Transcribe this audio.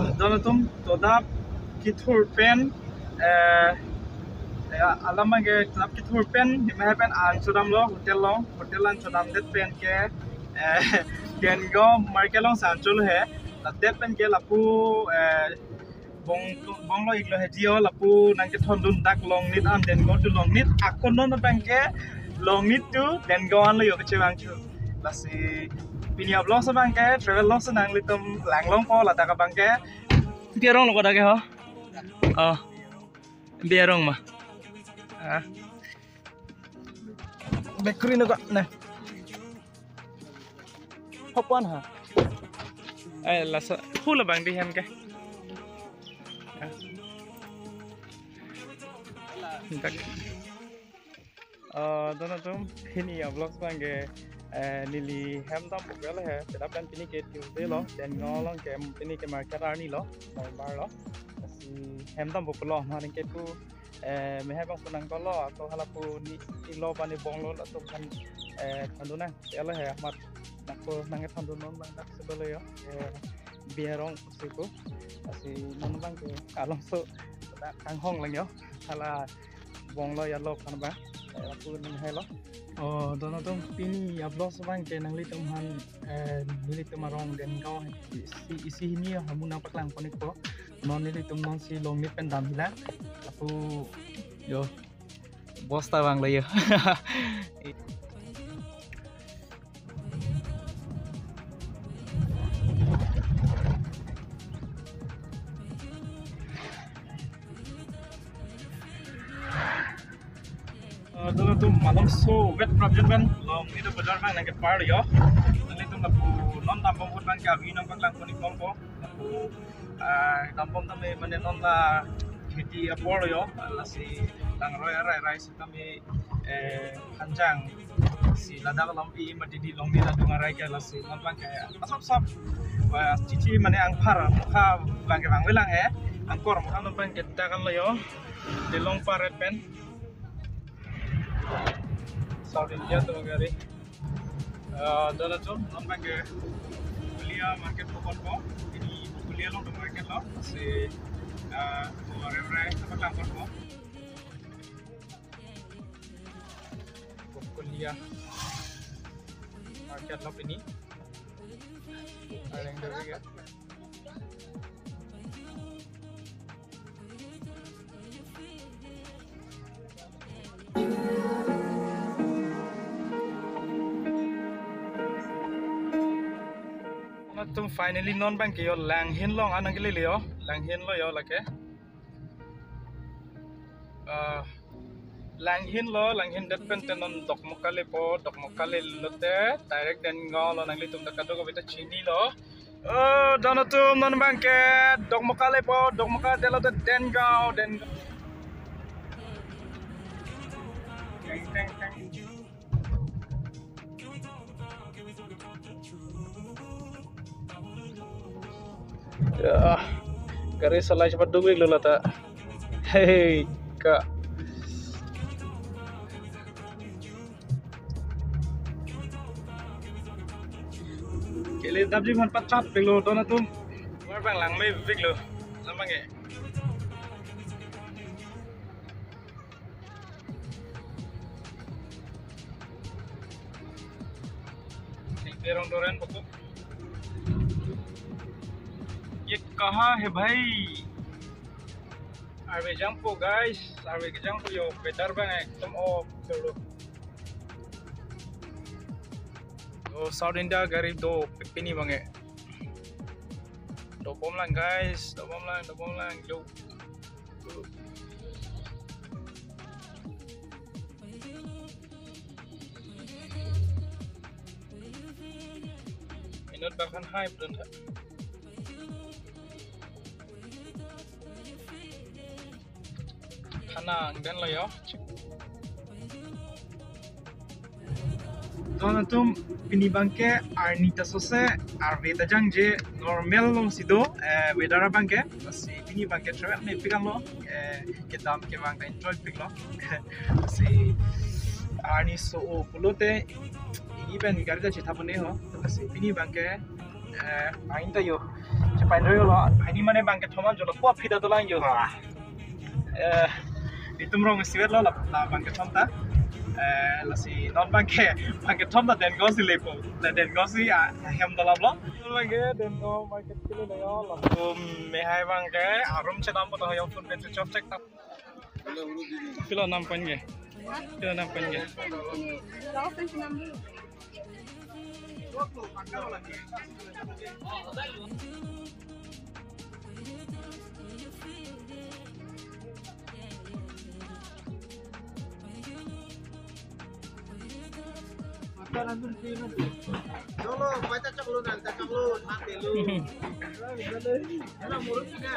Donatum todap kithur pen alam ke todap kithur pen dimana pen an sudam lo hotelan sudam det pen ke den go markelong sanchul hai det pen ke lapu bong lo iglo hejio lapu nang ke thondun dak long nit am den go tu long nit akonon pen ke long nit tu den go an lo yo ke chewang chu lasi pini ablong sa bang ke travel long sa nang litum langlong po la taka bang ke biarong lo koda ke ho biarong ma bakery no kok nah hopan ha la sa hula bang di hem ke dono tum pini ablong sa bang ke lili hem dam bukal hai sedap dan pini ke Tuesday lo dan ngolong ke pini ke market arni lo bar lo si hem dam bukalo maring ke tu mehe bang punang kolo atau halapu ni lo pani bong lo atau kan tanduna elo hai amat nakko nange tandunon bang tak sebelo yo biarong siku asi non bang ke along so kang hong lang yo hala bong lo ya lo kan bang aku nang hello dono tum pini ablos bang ke nang litum han nilitum arong den kau isi ini hamuna paklang ponik po non nilitum non si long nit pendam hila aku yo bosta bang lah yo dono tum malam so wet problem ban long itu bazar bang nang ke par yo nang tum lapu non tampom pun bang ka wi nang paklang ponik pompo lapu tampom tame mane non la kheti apor yo lasi lang roy rai si tame hanjang si ladak lampi mati di long ni ladung rai ke lasi non bang ka asap wa cici mane ang par kha bang ke bang welang angkor non bang ke dakan lo yo di long paret pen South India tu magari. Dono tu nampak ke kuliah market pokok ko. Ini kuliah long tu market lo. Si orang tempat langkor ko. Kuliah market lo ini. Ada yang dari ke? Tum finally non bang ke yo lang hin long anang ke le yo lang hin lo yo lake lang hin det pen tenon dok mokale lote direct den ngol nang litum da kado ko beta chini lo dono tum non bang ke dok mokale de lo den gao Garis salai cepat dulu lo lata. Hei kak. Kele dabji man patrat pelo dona tum. War bang lang mai vik lo. Sama nge. Terong doran pokok. ये कहाँ है भाई आरवे जंपो गाइस आरवे के जंपो यो बेटर बन एकदम ऑफ चलो तो साउथ इंडिया गरीब दो पिनी बंगे दो बम lang guys दो बम lang yo minut bahkan hype dan Hanang dan lo yo. Dono tum pini bangke arnita sose arveta jangje normal long sido wedara bangke si pini bangke travel ne pikan lo ke dam ke bangka enjoy piklo si arni so pulote even garda chita bune ho si pini bangke ainta yo painryo lo ani mane bangke thoman jolo po phida dolang yo ha itumrong siwet lo la bangke thomta lasi non bangke thomta den gosi lepo la den gosi hem dolam lo bangke den go market kilo le yo la me hai bangke arum chedam bo yo phun pe chop check tap kilo nam pange kilo nam pange Dolo, baca cak lu nanti cak lu mati lu. Ada mulutnya.